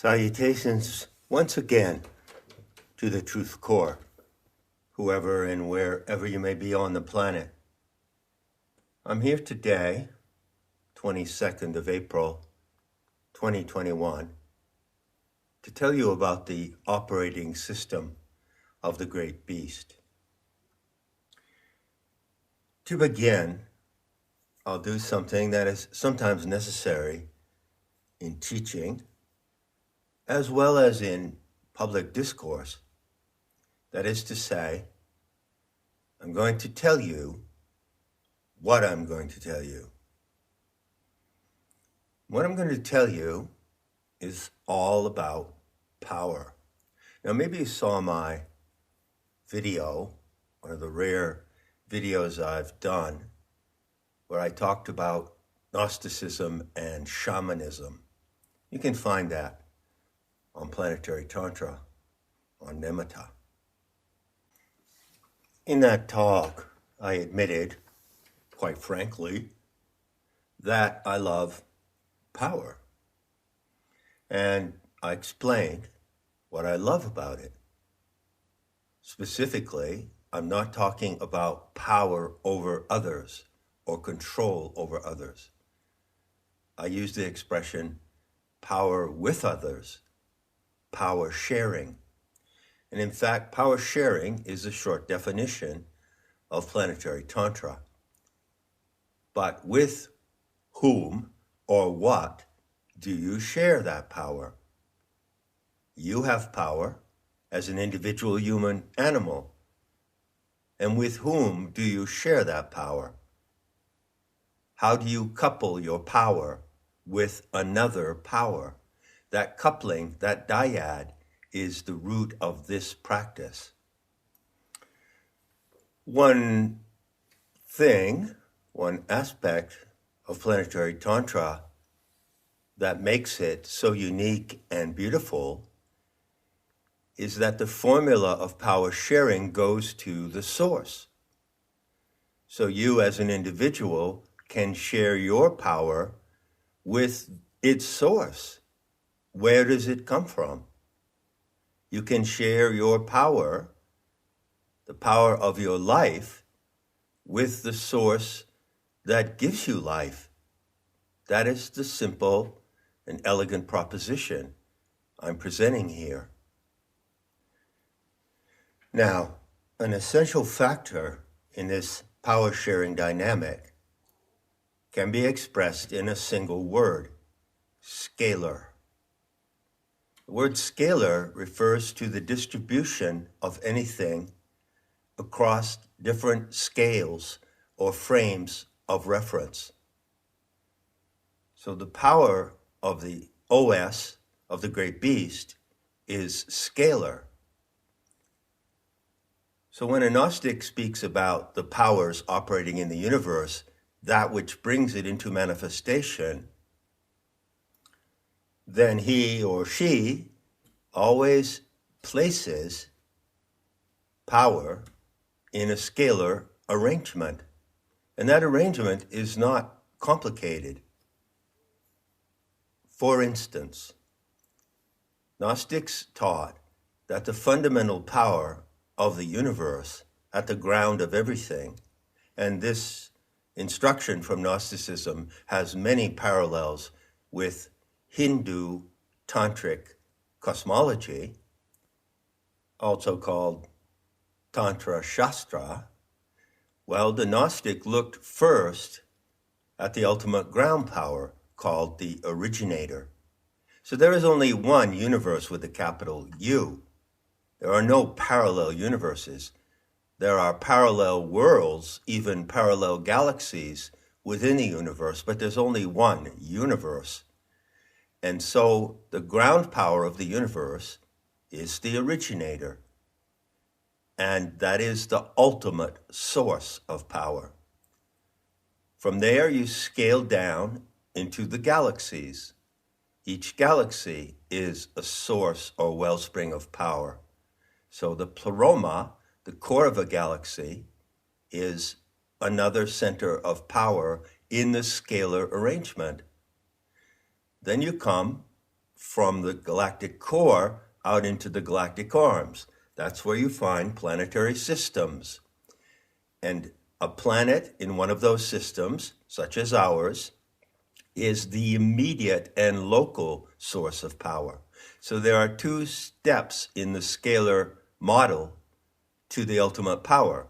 Salutations once again to the Truth Core, whoever and wherever you may be on the planet. I'm here today, 22nd of April, 2021, to tell you about the operating system of the Great Beast. To begin, I'll do something that is sometimes necessary in teaching, as well as in public discourse. That is to say, I'm going to tell you what I'm going to tell you. What I'm going to tell you is all about power. Now, maybe you saw my video, one of the rare videos I've done, where I talked about Gnosticism and shamanism. You can find that on Planetary Tantra, on Nemeta. In that talk, I admitted, quite frankly, that I love power. And I explained what I love about it. Specifically, I'm not talking about power over others or control over others. I use the expression power with others, power sharing. And in fact, power sharing is a short definition of Planetary Tantra. But with whom or what do you share that power? You have power as an individual human animal. And with whom do you share that power? How do you couple your power with another power? That coupling, that dyad, is the root of this practice. One thing, one aspect of Planetary Tantra that makes it so unique and beautiful is that the formula of power sharing goes to the source. So you as an individual can share your power with its source. Where does it come from? You can share your power, the power of your life, with the source that gives you life. That is the simple and elegant proposition I'm presenting here. Now, an essential factor in this power-sharing dynamic can be expressed in a single word: scalar. The word scalar refers to the distribution of anything across different scales or frames of reference. So the power of the OS, of the Great Beast, is scalar. So when a Gnostic speaks about the powers operating in the universe, that which brings it into manifestation, then he or she always places power in a scalar arrangement. And that arrangement is not complicated. For instance, Gnostics taught that the fundamental power of the universe at the ground of everything, and this instruction from Gnosticism has many parallels with Hindu tantric cosmology, also called Tantra Shastra. Well, the Gnostic looked first at the ultimate ground power called the originator. So there is only one universe with a capital U. There are no parallel universes. There are parallel worlds, even parallel galaxies within the universe, but there's only one universe. And so the ground power of the universe is the originator. And that is the ultimate source of power. From there, you scale down into the galaxies. Each galaxy is a source or wellspring of power. So the pleroma, the core of a galaxy, is another center of power in the scalar arrangement. Then you come from the galactic core out into the galactic arms. That's where you find planetary systems. And a planet in one of those systems, such as ours, is the immediate and local source of power. So there are two steps in the scalar model to the ultimate power.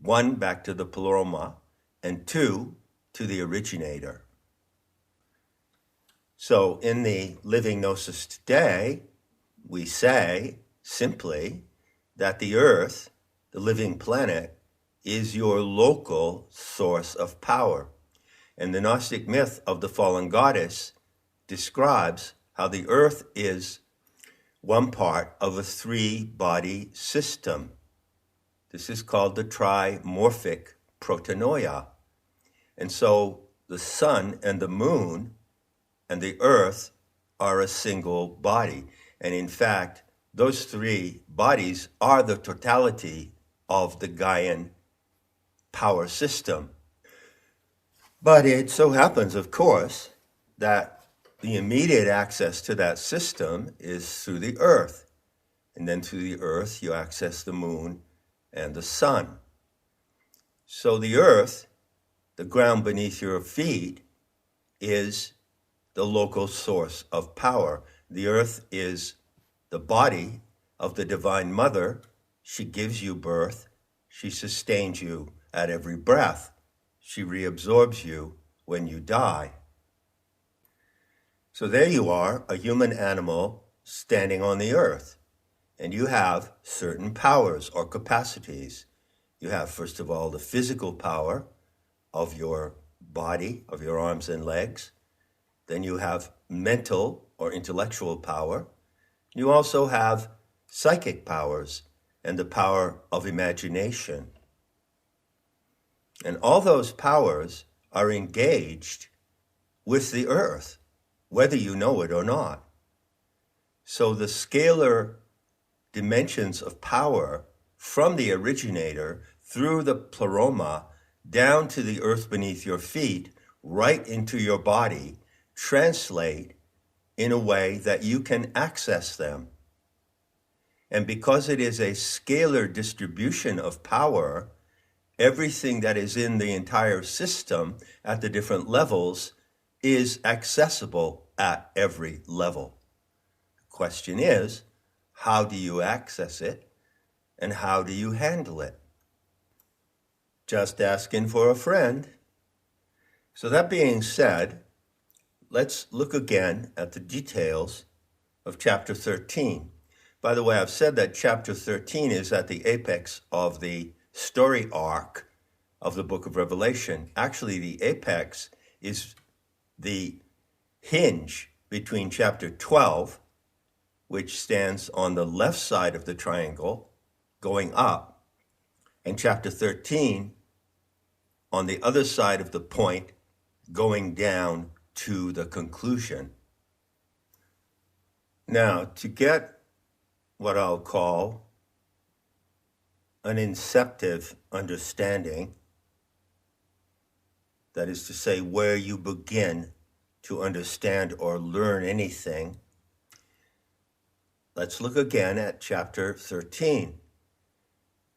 One, back to the pleroma, and two, to the originator. So in the living gnosis today, we say simply that the Earth, the living planet, is your local source of power. And the Gnostic myth of the fallen goddess describes how the Earth is one part of a three-body system. This is called the trimorphic protonoia. And so the sun and the moon and the Earth are a single body. And in fact, those three bodies are the totality of the Gaian power system. But it so happens, of course, that the immediate access to that system is through the Earth. And then through the Earth, you access the moon and the sun. So the Earth, the ground beneath your feet, is the local source of power. The Earth is the body of the Divine Mother. She gives you birth. She sustains you at every breath. She reabsorbs you when you die. So there you are, a human animal standing on the Earth, and you have certain powers or capacities. You have, first of all, the physical power of your body, of your arms and legs. Then you have mental or intellectual power. You also have psychic powers and the power of imagination. And all those powers are engaged with the Earth, whether you know it or not. So the scalar dimensions of power from the originator through the pleroma down to the Earth beneath your feet, right into your body, translate in a way that you can access them. And because it is a scalar distribution of power, everything that is in the entire system at the different levels is accessible at every level. The question is, how do you access it and how do you handle it? Just asking for a friend. So that being said, let's look again at the details of chapter 13. By the way, I've said that chapter 13 is at the apex of the story arc of the book of Revelation. Actually, the apex is the hinge between chapter 12, which stands on the left side of the triangle, going up, and chapter 13 on the other side of the point, going down to the conclusion. Now, to get what I'll call an inceptive understanding, that is to say, where you begin to understand or learn anything, let's look again at chapter 13.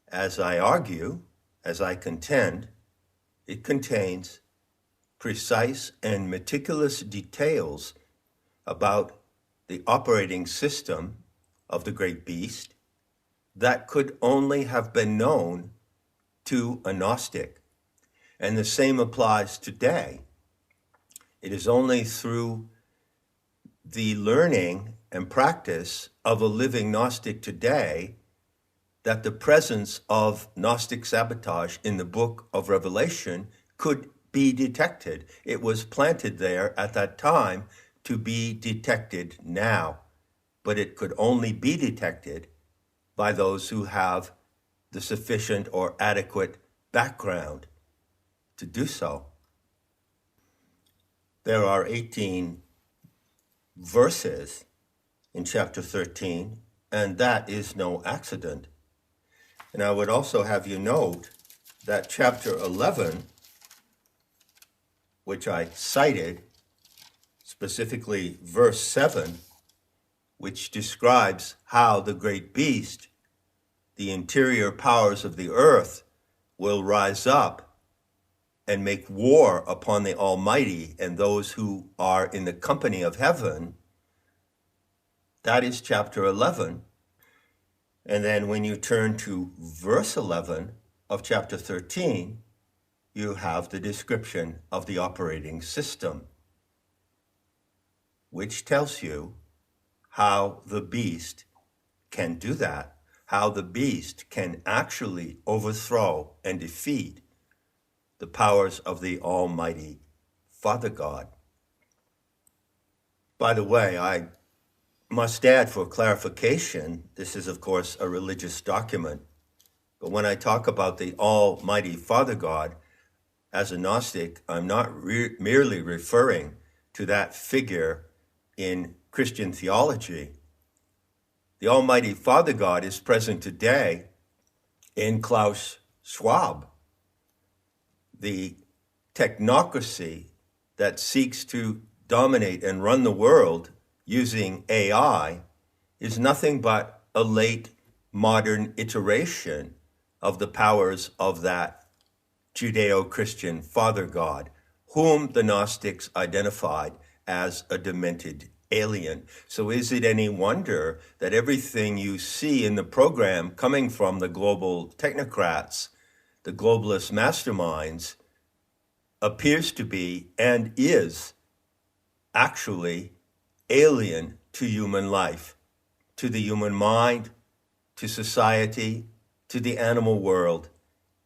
As I argue, as I contend, it contains precise and meticulous details about the operating system of the great beast that could only have been known to a Gnostic. And the same applies today. It is only through the learning and practice of a living Gnostic today that the presence of Gnostic sabotage in the book of Revelation could be detected. It was planted there at that time to be detected now, but it could only be detected by those who have the sufficient or adequate background to do so. There are 18 verses in chapter 13, and that is no accident. And I would also have you note that chapter 11, which I cited specifically verse 7, which describes how the great beast, the interior powers of the earth, will rise up and make war upon the Almighty and those who are in the company of heaven. That is chapter 11. And then when you turn to verse 11 of chapter 13, you have the description of the operating system, which tells you how the beast can do that, how the beast can actually overthrow and defeat the powers of the Almighty Father God. By the way, I must add for clarification, this is of course a religious document, but when I talk about the Almighty Father God, as a Gnostic, I'm not merely referring to that figure in Christian theology. The Almighty Father God is present today in Klaus Schwab. The technocracy that seeks to dominate and run the world using AI is nothing but a late modern iteration of the powers of that Judeo-Christian Father God, whom the Gnostics identified as a demented alien. So is it any wonder that everything you see in the program coming from the global technocrats, the globalist masterminds, appears to be and is actually alien to human life, to the human mind, to society, to the animal world,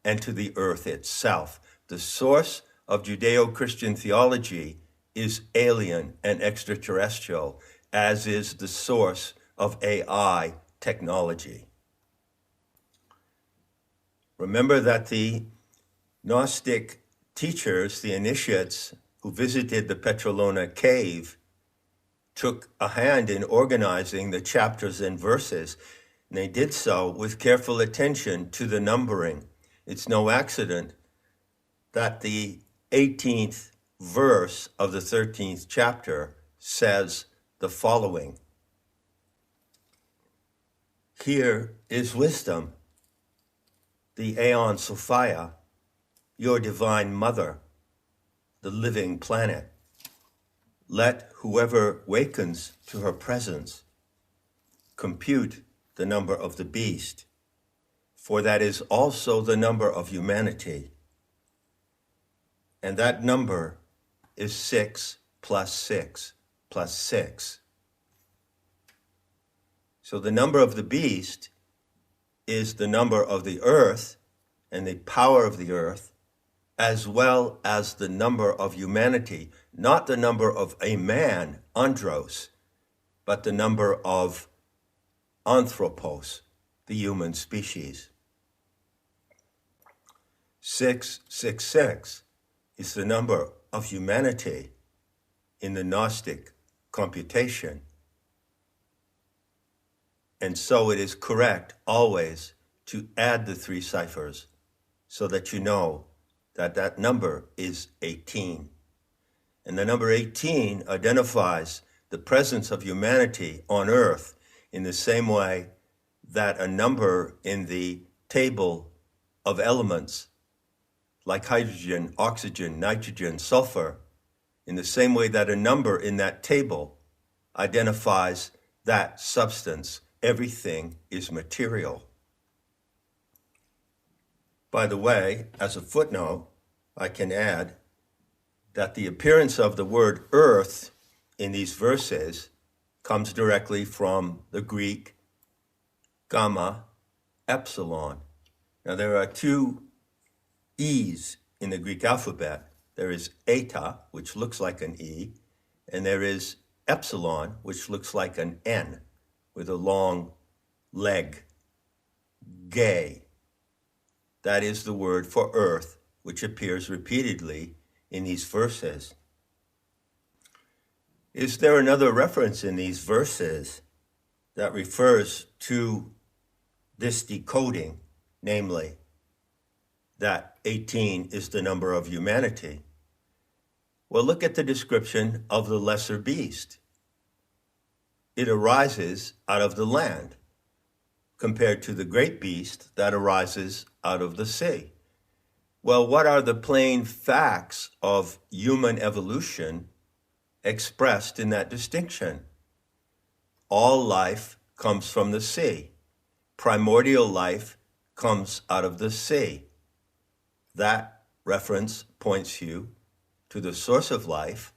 and to the earth itself. The source of Judeo-Christian theology is alien and extraterrestrial, as is the source of AI technology. Remember that the Gnostic teachers, the initiates who visited the Petrolona cave, took a hand in organizing the chapters and verses, and they did so with careful attention to the numbering. It's no accident that the 18th verse of the 13th chapter says the following: "Here is wisdom, the Aeon Sophia, your divine mother, the living planet. Let whoever wakens to her presence compute the number of the beast, for that is also the number of humanity. And that number is 6 plus 6 plus 6. So the number of the beast is the number of the earth and the power of the earth, as well as the number of humanity, not the number of a man, andros, but the number of anthropos, the human species. 666 is the number of humanity in the Gnostic computation. And so it is correct always to add the 3 ciphers so that you know that that number is 18. And the number 18 identifies the presence of humanity on earth in the same way that a number in the table of elements like hydrogen, oxygen, nitrogen, sulfur, in the same way that a number in that table identifies that substance. Everything is material. By the way, as a footnote, I can add that the appearance of the word earth in these verses comes directly from the Greek gamma epsilon. Now there are 2 E's in the Greek alphabet. There is eta, which looks like an E, and there is epsilon, which looks like an N with a long leg. Gay. That is the word for earth, which appears repeatedly in these verses. Is there another reference in these verses that refers to this decoding, namely that 18 is the number of humanity? Well, look at the description of the lesser beast. It arises out of the land, compared to the great beast that arises out of the sea. Well, what are the plain facts of human evolution expressed in that distinction? All life comes from the sea. Primordial life comes out of the sea. That reference points you to the source of life,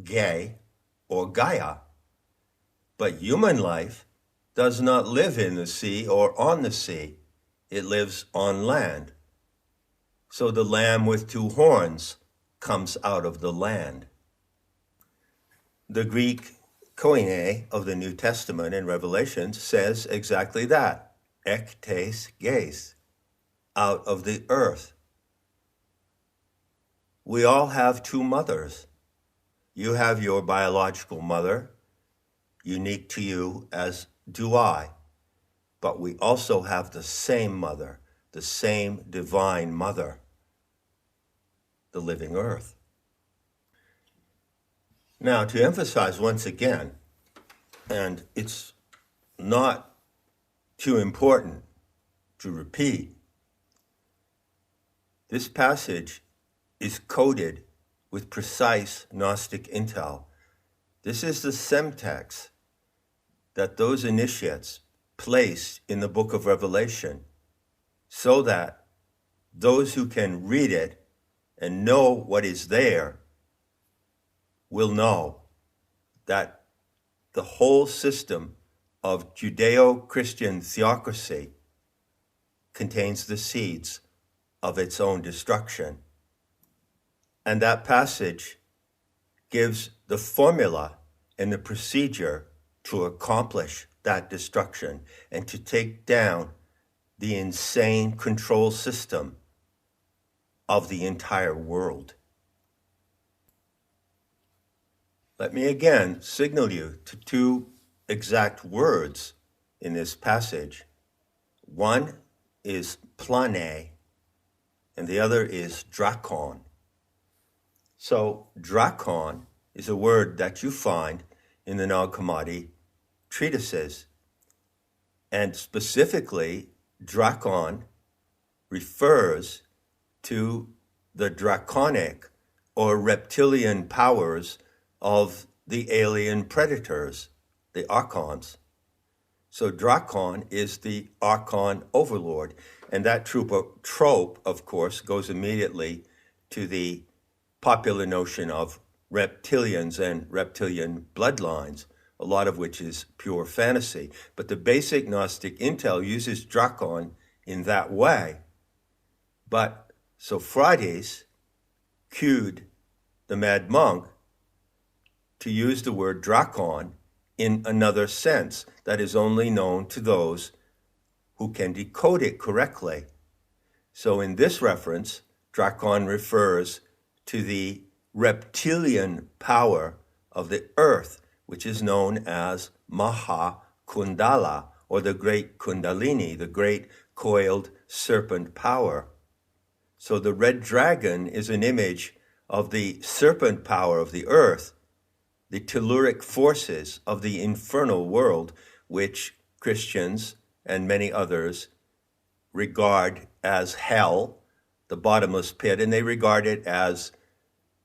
Ge or Gaia. But human life does not live in the sea or on the sea. It lives on land. So the lamb with two horns comes out of the land. The Greek koine of the New Testament in Revelation says exactly that, ektes geis, out of the earth. We all have two mothers. You have your biological mother, unique to you, as do I. But we also have the same mother, the same divine mother, the living earth. Now, to emphasize once again, and it's not too important to repeat, this passage is coded with precise Gnostic intel. This is the semtex that those initiates placed in the book of Revelation so that those who can read it and know what is there will know that the whole system of Judeo-Christian theocracy contains the seeds of its own destruction. And that passage gives the formula and the procedure to accomplish that destruction and to take down the insane control system of the entire world. Let me again signal you to two exact words in this passage. One is plane, and the other is drakon. So drakon is a word that you find in the Nag Hammadi treatises. And specifically, drakon refers to the draconic or reptilian powers of the alien predators, the archons. So drakon is the archon overlord. And that trope, of course, goes immediately to the popular notion of reptilians and reptilian bloodlines, a lot of which is pure fantasy. But the basic Gnostic intel uses drakon in that way. But Sophrades cued the mad monk to use the word drakon in another sense that is only known to those who can decode it correctly. So in this reference, drakon refers to the reptilian power of the earth, which is known as Maha Kundala, or the great Kundalini, the great coiled serpent power. So the red dragon is an image of the serpent power of the earth, the telluric forces of the infernal world, which Christians and many others regard as hell, the bottomless pit, and they regard it as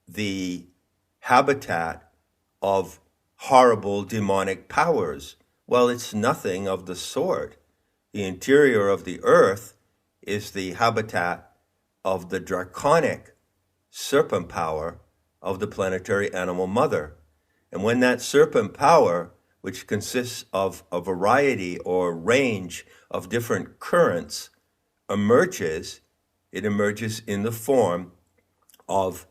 the habitat of horrible demonic powers. Well, it's nothing of the sort. The interior of the earth is the habitat of the draconic serpent power of the planetary animal mother. And when that serpent power, which consists of a variety or range of different currents, emerges, it emerges in the form of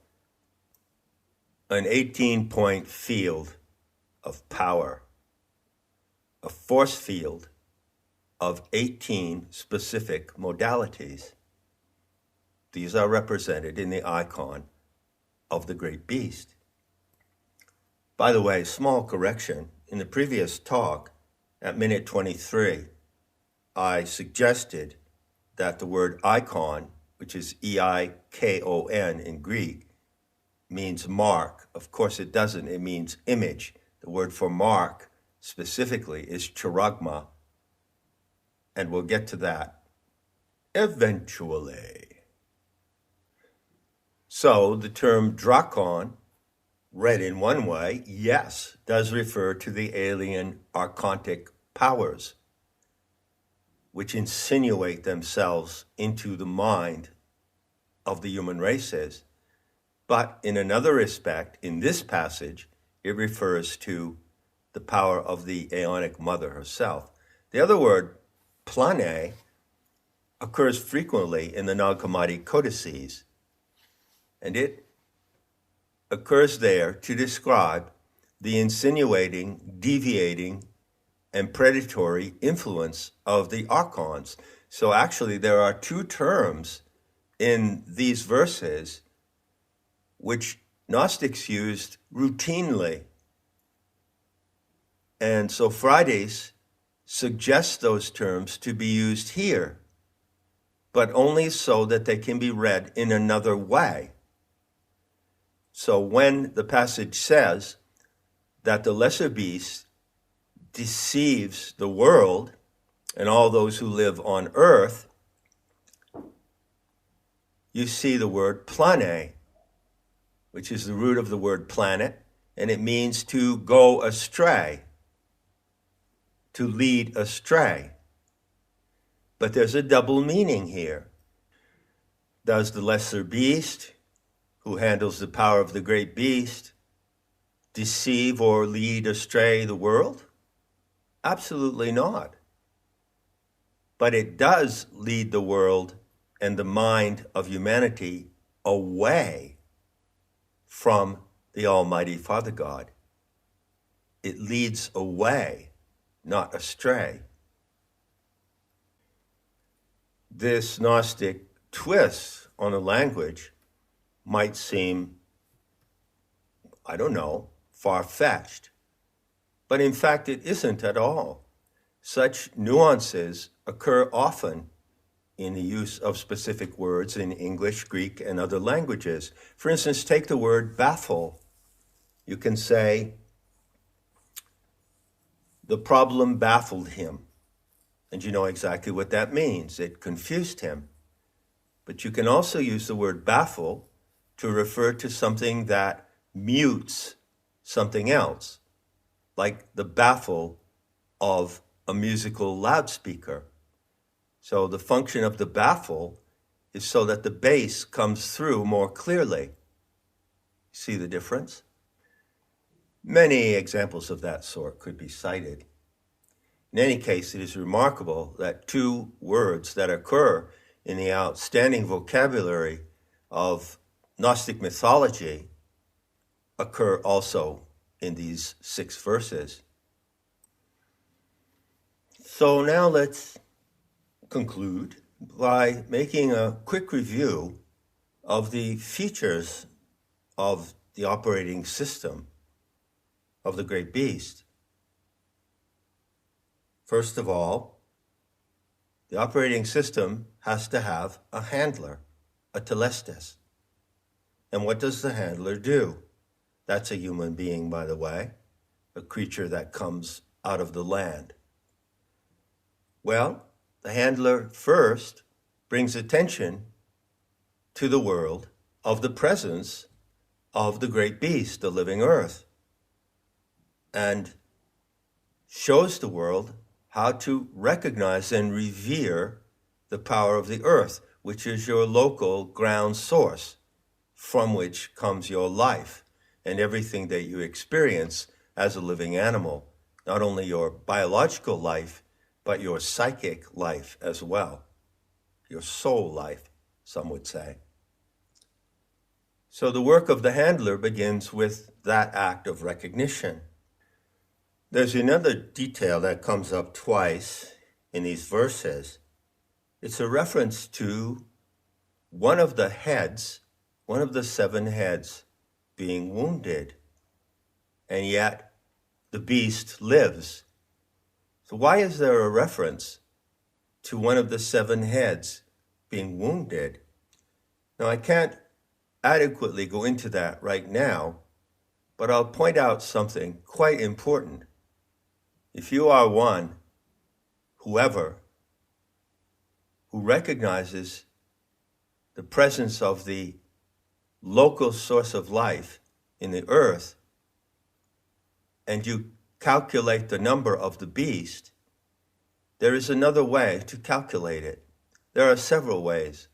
an 18-point field of power, a force field of 18 specific modalities. These are represented in the icon of the great beast. By the way, small correction. In the previous talk, at minute 23, I suggested that the word icon, which is E-I-K-O-N in Greek, means mark. Of course it doesn't. It means image. The word for mark specifically is charagma, and we'll get to that eventually. So the term drakon, read in one way, yes, does refer to the alien archontic powers, which insinuate themselves into the mind of the human races. But in another respect, in this passage, it refers to the power of the Aeonic Mother herself. The other word, plane, occurs frequently in the Nag Hammadi codices, and it occurs there to describe the insinuating, deviating, and predatory influence of the archons. So actually there are two terms in these verses which Gnostics used routinely. And so Fridays suggests those terms to be used here, but only so that they can be read in another way. So when the passage says that the lesser beast deceives the world and all those who live on earth, you see the word plane, which is the root of the word planet, and it means to go astray, to lead astray. But there's a double meaning here. Does the lesser beast, who handles the power of the great beast, deceive or lead astray the world? Absolutely not. But it does lead the world and the mind of humanity away from the Almighty Father God. It leads away, not astray. This Gnostic twist on the language might seem, I don't know, far-fetched. But in fact, it isn't at all. Such nuances occur often in the use of specific words in English, Greek, and other languages. For instance, take the word baffle. You can say, the problem baffled him. And you know exactly what that means. It confused him. But you can also use the word baffle to refer to something that mutes something else, like the baffle of a musical loudspeaker. So the function of the baffle is so that the bass comes through more clearly. See the difference? Many examples of that sort could be cited. In any case, it is remarkable that two words that occur in the outstanding vocabulary of Gnostic mythology occur also in these 6 verses. So now let's conclude by making a quick review of the features of the operating system of the great beast. First of all, the operating system has to have a handler, a telestes. And what does the handler do? That's a human being, by the way, a creature that comes out of the land. Well, the handler first brings attention to the world of the presence of the great beast, the living earth, and shows the world how to recognize and revere the power of the earth, which is your local ground source from which comes your life and everything that you experience as a living animal, not only your biological life, but your psychic life as well, your soul life, some would say. So the work of the handler begins with that act of recognition. There's another detail that comes up twice in these verses. It's a reference to one of the heads, one of the 7 heads being wounded, and yet the beast lives. So why is there a reference to one of the 7 heads being wounded? Now, I can't adequately go into that right now, but I'll point out something quite important. If you are one, whoever, who recognizes the presence of the local source of life in the earth, and you calculate the number of the beast, there is another way to calculate it. There are several ways.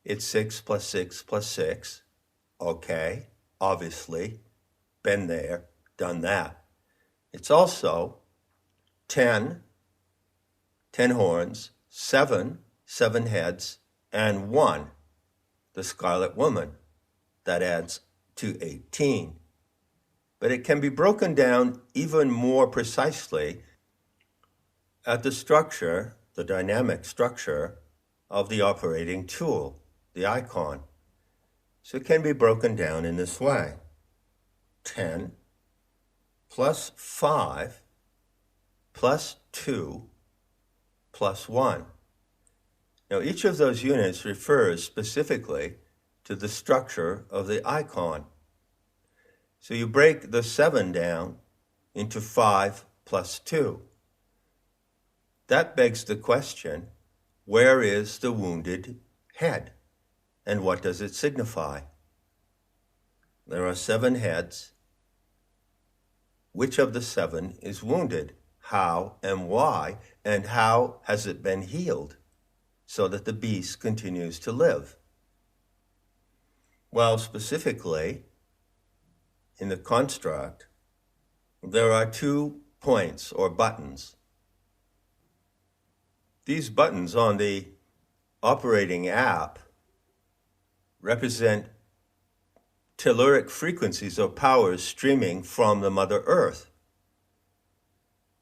It's 6 plus 6 plus 6. Okay, obviously, been there, done that. It's also 10 horns, 7 heads, and 1, the scarlet woman. That adds to 18. But it can be broken down even more precisely at the structure, the dynamic structure of the operating tool, the icon. So it can be broken down in this way. 10 plus 5 plus 2 plus 1. Now each of those units refers specifically to the structure of the icon. So you break the 7 down into 5 plus 2. That begs the question, where is the wounded head? And what does it signify? There are 7 heads. Which of the 7 is wounded? How and why? And how has it been healed so that the beast continues to live? Well, specifically, in the construct, there are 2 points or buttons. These buttons on the operating app represent telluric frequencies or powers streaming from the Mother Earth.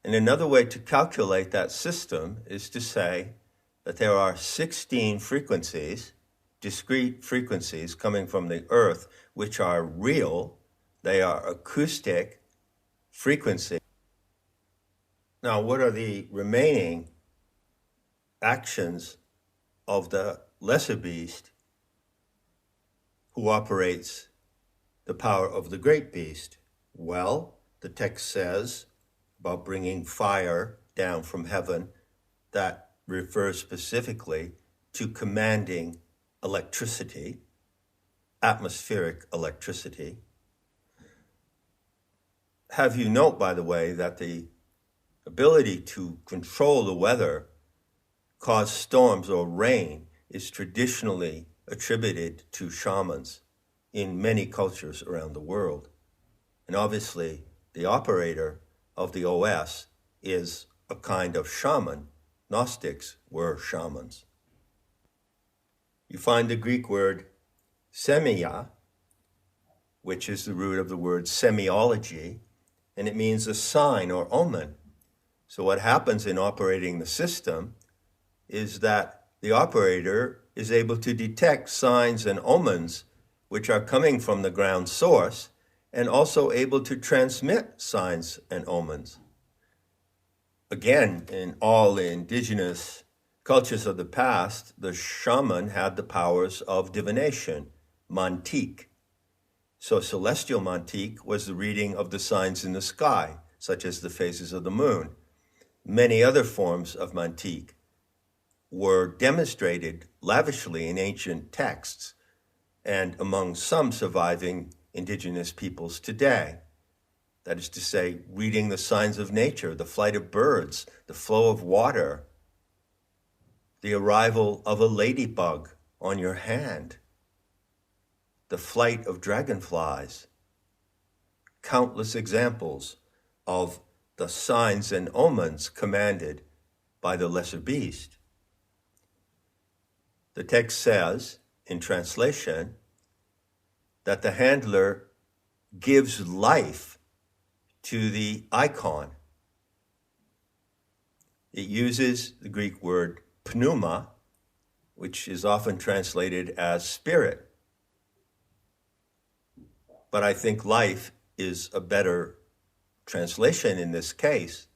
And another way to calculate that system is to say that there are 16 frequencies, discrete frequencies coming from the Earth, which are real. They are acoustic frequencies. Now, what are the remaining actions of the lesser beast who operates the power of the great beast? Well, the text says about bringing fire down from heaven. That refers specifically to commanding electricity, atmospheric electricity. Have you note, by the way, that the ability to control the weather, cause storms or rain, is traditionally attributed to shamans in many cultures around the world. And obviously, the operator of the OS is a kind of shaman. Gnostics were shamans. You find the Greek word semia, which is the root of the word semiology, and it means a sign or omen. So what happens in operating the system is that the operator is able to detect signs and omens which are coming from the ground source, and also able to transmit signs and omens. Again, in all indigenous cultures of the past, the shaman had the powers of divination, mantique. So celestial mantique was the reading of the signs in the sky, such as the phases of the moon. Many other forms of mantique were demonstrated lavishly in ancient texts and among some surviving indigenous peoples today. That is to say, reading the signs of nature, the flight of birds, the flow of water, the arrival of a ladybug on your hand, the flight of dragonflies. Countless examples of the signs and omens commanded by the lesser beast. The text says, in translation, that the handler gives life to the icon. It uses the Greek word pneuma, which is often translated as spirit. But I think life is a better translation in this case.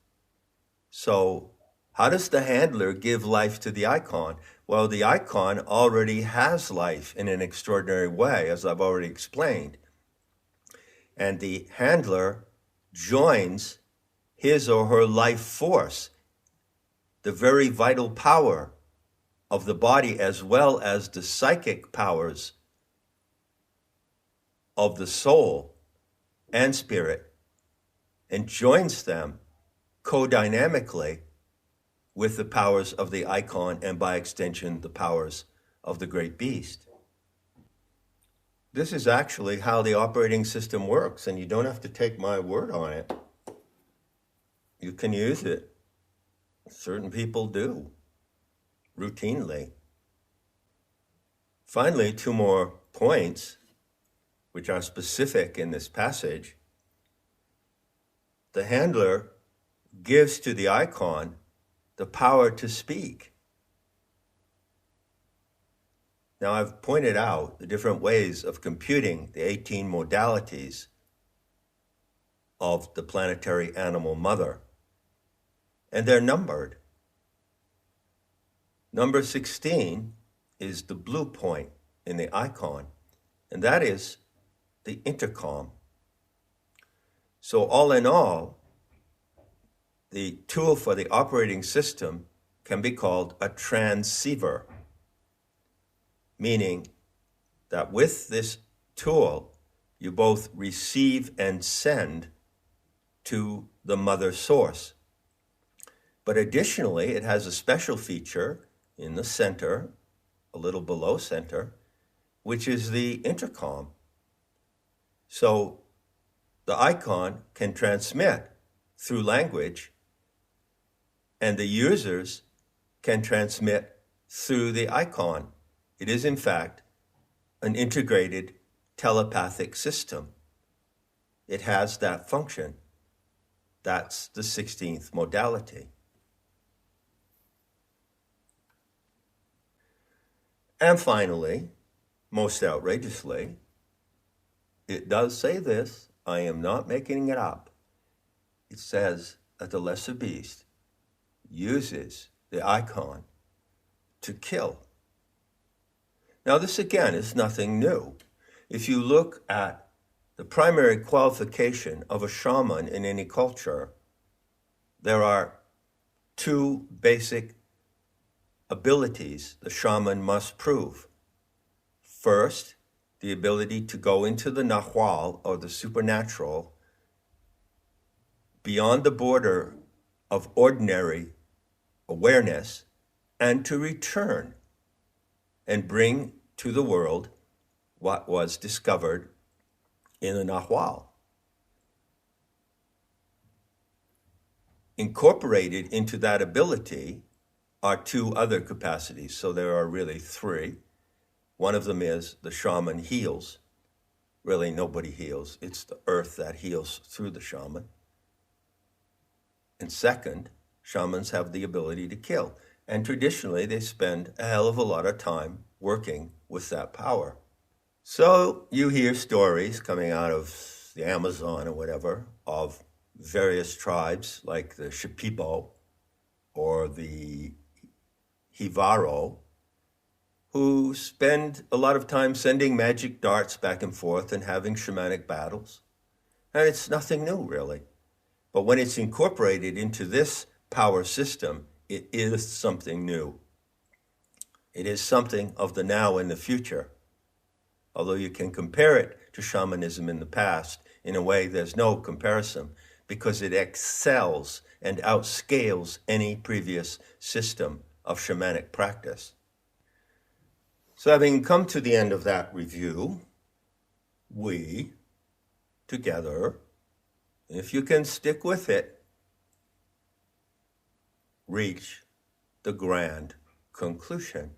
So how does the handler give life to the icon? Well, the icon already has life in an extraordinary way, as I've already explained. And the handler joins his or her life force, the very vital power of the body, as well as the psychic powers of the soul and spirit, and joins them co-dynamically with the powers of the icon, and by extension, the powers of the great beast. This is actually how the operating system works, and you don't have to take my word on it. You can use it. Certain people do, routinely. Finally, two more points, which are specific in this passage. The handler gives to the icon the power to speak. Now, I've pointed out the different ways of computing the 18 modalities of the planetary animal mother, and they're numbered. Number 16 is the blue point in the icon, and that is the intercom. So all in all, the tool for the operating system can be called a transceiver, meaning that with this tool, you both receive and send to the mother source. But additionally, it has a special feature in the center, a little below center, which is the intercom. So the icon can transmit through language, and the users can transmit through the icon. It is, in fact, an integrated telepathic system. It has that function. That's the 16th modality. And finally, most outrageously, it does say this. I am not making it up. It says that the lesser beast uses the icon to kill. Now, this again is nothing new. If you look at the primary qualification of a shaman in any culture, there are two basic abilities the shaman must prove. First, the ability to go into the nahual, or the supernatural, beyond the border of ordinary awareness, and to return and bring to the world what was discovered in the nahual. Incorporated into that ability are two other capacities, so there are really three. One of them is the shaman heals. Really, nobody heals. It's the earth that heals through the shaman. And second, shamans have the ability to kill. And traditionally, they spend a hell of a lot of time working with that power. So you hear stories coming out of the Amazon or whatever of various tribes like the Shipibo or the Hivaro, who spend a lot of time sending magic darts back and forth and having shamanic battles. And it's nothing new, really. But when it's incorporated into this power system, it is something new. It is something of the now and the future. Although you can compare it to shamanism in the past, in a way there's no comparison, because it excels and outscales any previous system of shamanic practice. So having come to the end of that review, we, together, if you can stick with it, reach the grand conclusion.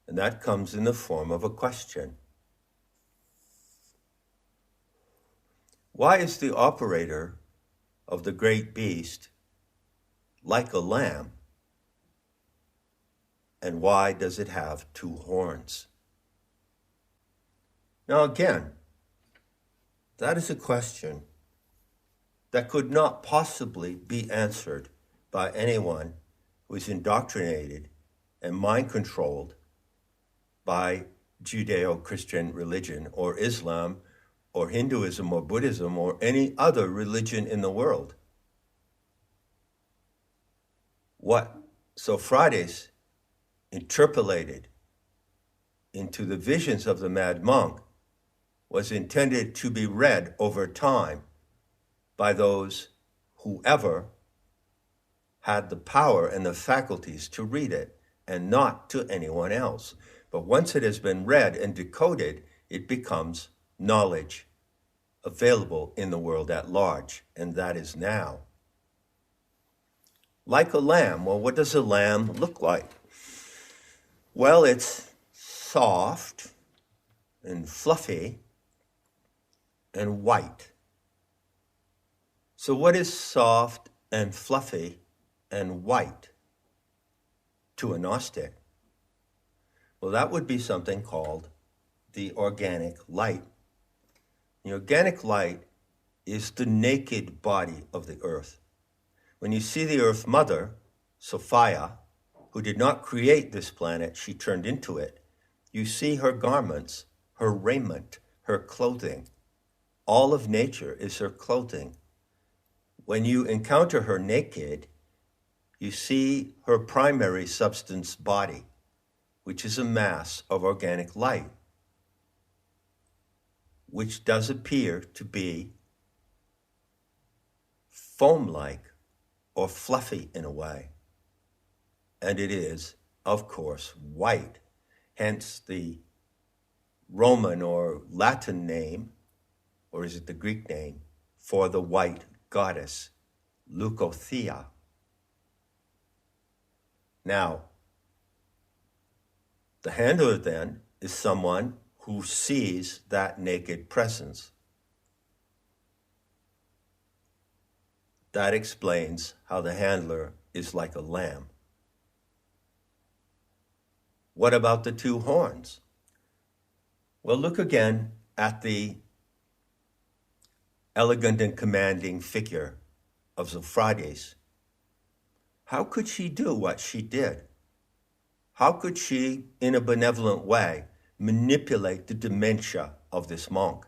And that comes in the form of a question. Why is the operator of the great beast like a lamb? And why does it have two horns? Now again, that is a question that could not possibly be answered by anyone was indoctrinated and mind-controlled by Judeo-Christian religion or Islam or Hinduism or Buddhism or any other religion in the world. What Sophrades interpolated into the visions of the mad monk was intended to be read over time by those whoever had the power and the faculties to read it, and not to anyone else. But once it has been read and decoded, it becomes knowledge available in the world at large, and that is now. Like a lamb. Well, what does a lamb look like? Well, it's soft and fluffy and white. So what is soft and fluffy and white to a Gnostic? Well, that would be something called the organic light. The organic light is the naked body of the earth. When you see the Earth Mother, Sophia, who did not create this planet, she turned into it, you see her garments, her raiment, her clothing. All of nature is her clothing. When you encounter her naked, you see her primary substance body, which is a mass of organic light, which does appear to be foam-like or fluffy in a way. And it is, of course, white, hence the Roman or Latin name, or is it the Greek name, for the white goddess, Leucothea. Now, the handler then is someone who sees that naked presence. That explains how the handler is like a lamb. What about the two horns? Well, look again at the elegant and commanding figure of Sophrades. How could she do what she did? How could she, in a benevolent way, manipulate the dementia of this monk?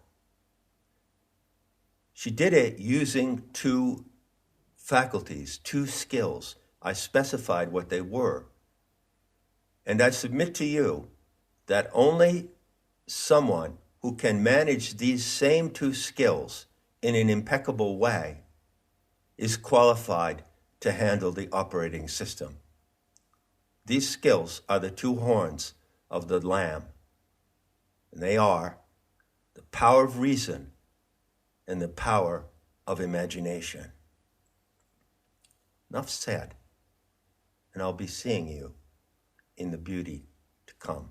She did it using two faculties, two skills. I specified what they were. And I submit to you that only someone who can manage these same two skills in an impeccable way is qualified to handle the operating system. These skills are the two horns of the lamb, and they are the power of reason and the power of imagination. Enough said, and I'll be seeing you in the beauty to come.